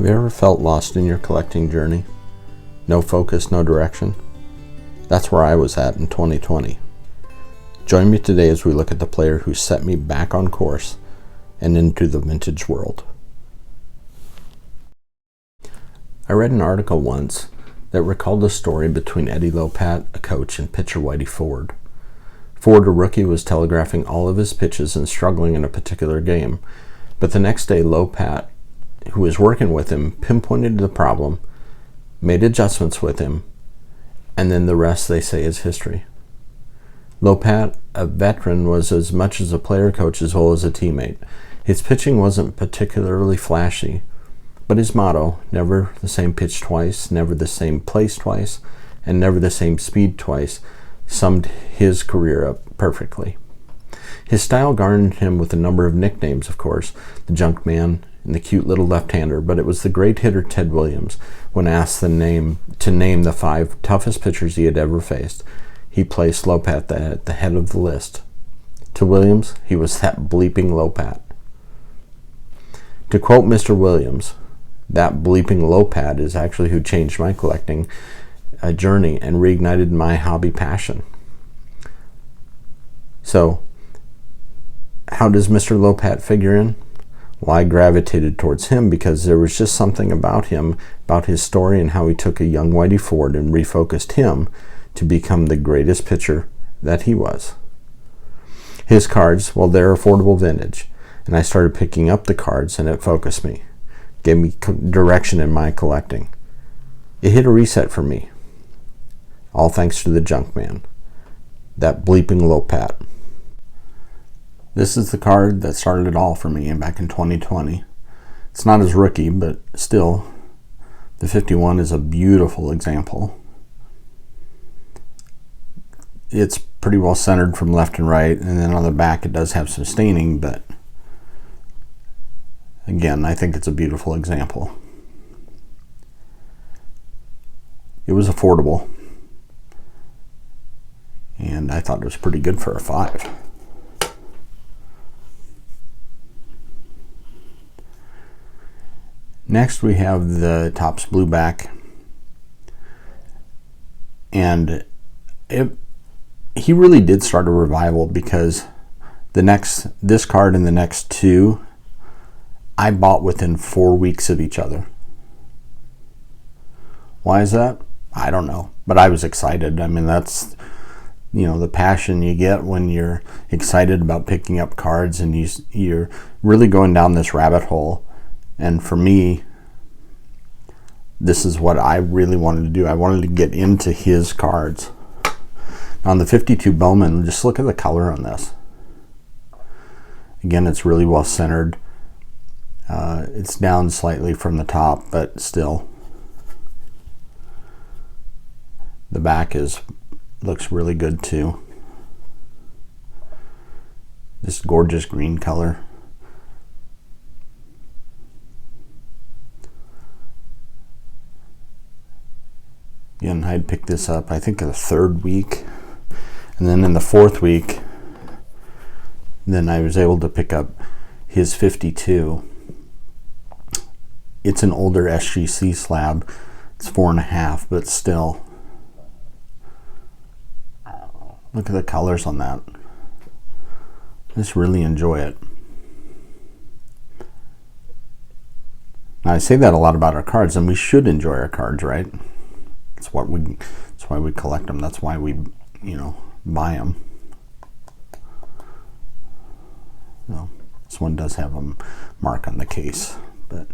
Have you ever felt lost in your collecting journey? No focus, no direction? That's where I was at in 2020. Join me today as we look at the player who set me back on course and into the vintage world. I read an article once that recalled a story between Eddie Lopat, a coach, and pitcher Whitey Ford. Ford, a rookie, was telegraphing all of his pitches and struggling in a particular game. But the next day, Lopat, who was working with him, pinpointed the problem, made adjustments with him, and then the rest, they say, is history. Lopat, a veteran, was as much as a player coach as well as a teammate. His pitching wasn't particularly flashy, but his motto, never the same pitch twice, never the same place twice, and never the same speed twice, summed his career up perfectly. His style garnered him with a number of nicknames, of course, the Junk Man and the cute little left-hander, but it was the great hitter Ted Williams. When asked to name the 5 toughest pitchers he had ever faced, he placed Lopat at the head of the list. To Williams, he was that bleeping Lopat. To quote Mr. Williams, that bleeping Lopat is actually who changed my collecting journey and reignited my hobby passion. So, how does Mr. Lopat figure in? Well, I gravitated towards him because there was just something about him, about his story and how he took a young Whitey Ford and refocused him to become the greatest pitcher that he was. His cards, well, they're affordable vintage, and I started picking up the cards and it focused me, gave me direction in my collecting. It hit a reset for me, all thanks to the Junk Man, that bleeping Lopat. This is the card that started it all for me back in 2020. It's not his rookie, but still, the 51 is a beautiful example. It's pretty well centered from left and right, and then on the back it does have some staining, but again, I think it's a beautiful example. It was affordable, and I thought it was pretty good for a 5. Next we have the Topps Blueback, and he really did start a revival because this card and the next 2 I bought within 4 weeks of each other. Why is that? I don't know, but I was excited. I mean, that's, the passion you get when you're excited about picking up cards and you're really going down this rabbit hole. And for me, this is what I really wanted to do. I wanted to get into his cards. On the 52 Bowman, just look at the color on this. Again, it's really well centered. It's down slightly from the top, but still. The back looks really good too. This gorgeous green color. Again, I'd picked this up, I think, in the 3rd week. And then in the 4th week, then I was able to pick up his 52. It's an older SGC slab. It's 4.5, but still. Look at the colors on that. I just really enjoy it. Now, I say that a lot about our cards, and we should enjoy our cards, right? That's why we collect them. That's why we, buy them. So, this one does have a mark on the case, but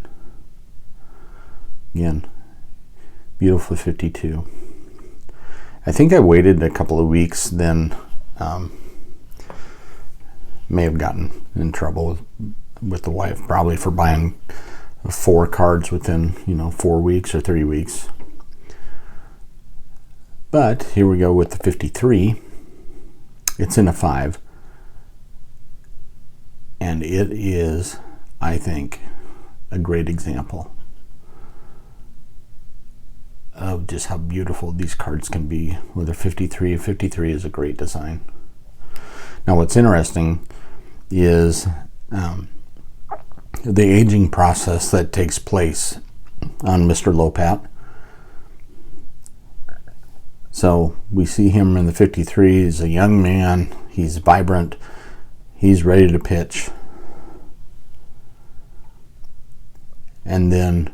again, beautiful 52. I think I waited a couple of weeks, then may have gotten in trouble with the wife, probably for buying 4 cards within 4 weeks or 3 weeks. But here we go with the 53. It's in a 5. And it is, I think, a great example of just how beautiful these cards can be with a 53. 53 is a great design. Now what's interesting is the aging process that takes place on Mr. Lopat. So we see him in the 53. He's a young man. He's vibrant. He's ready to pitch. And then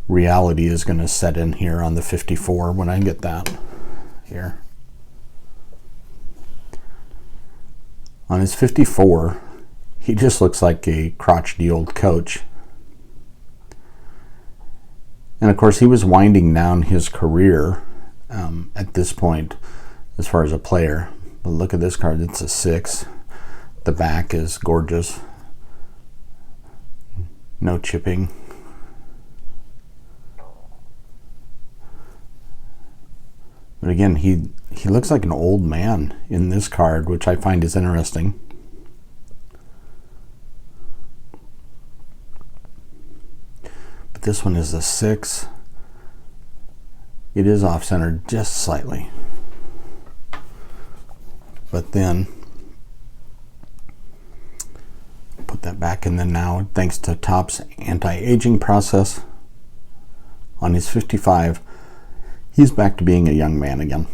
reality is going to set in here on the 54 when I get that here. On his 54, he just looks like a crotchety old coach. And of course, he was winding down his career at this point as far as a player. But look at this card, it's a 6. The back is gorgeous. No chipping. But again, he looks like an old man in this card, which I find is interesting. But this one is a 6. It is off-centered just slightly. But then, put that back in there now, thanks to Topps anti-aging process. On his 55, he's back to being a young man again.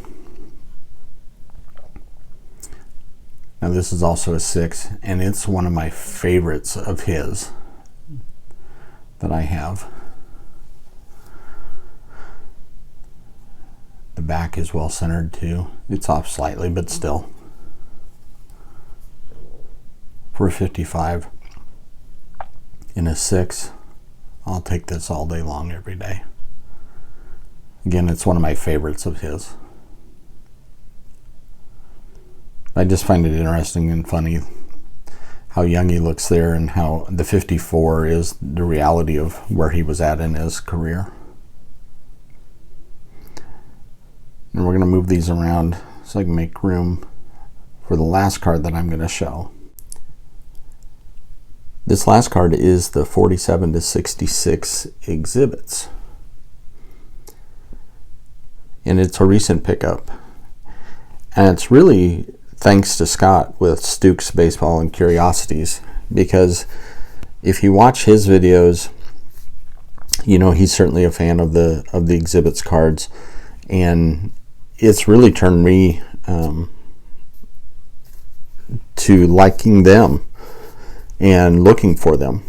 Now this is also a 6, and it's one of my favorites of his that I have. The back is well centered too. It's off slightly, but still. For a 55 in a 6, I'll take this all day long every day. Again, it's one of my favorites of his. I just find it interesting and funny how young he looks there and how the 54 is the reality of where he was at in his career. And we're going to move these around so I can make room for the last card that I'm going to show. This last card is the 47 to 66 exhibits. And it's a recent pickup. And it's really thanks to Scott with Stukes Baseball and Curiosities, because if you watch his videos, you know he's certainly a fan of the exhibits cards, and it's really turned me to liking them and looking for them.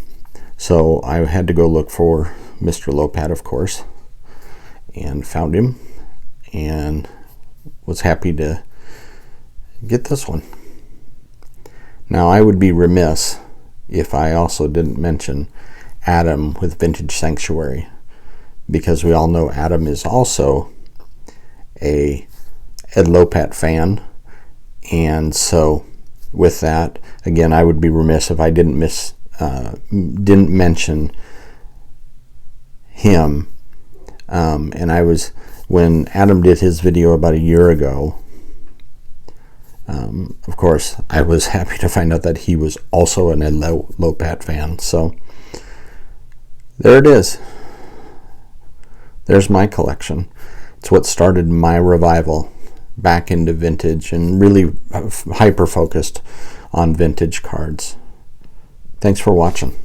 So I had to go look for Mr. Lopat, of course, and found him and was happy to get this one. Now I would be remiss if I also didn't mention Adam with Vintage Sanctuary, because we all know Adam is also a Ed Lopat fan, and so with that, again, I would be remiss if I didn't mention him. And I was, when Adam did his video about a year ago, of course, I was happy to find out that he was also an Ed Lopat fan. So there it is. There's my collection. It's what started my revival back into vintage and really hyper focused on vintage cards. Thanks for watching.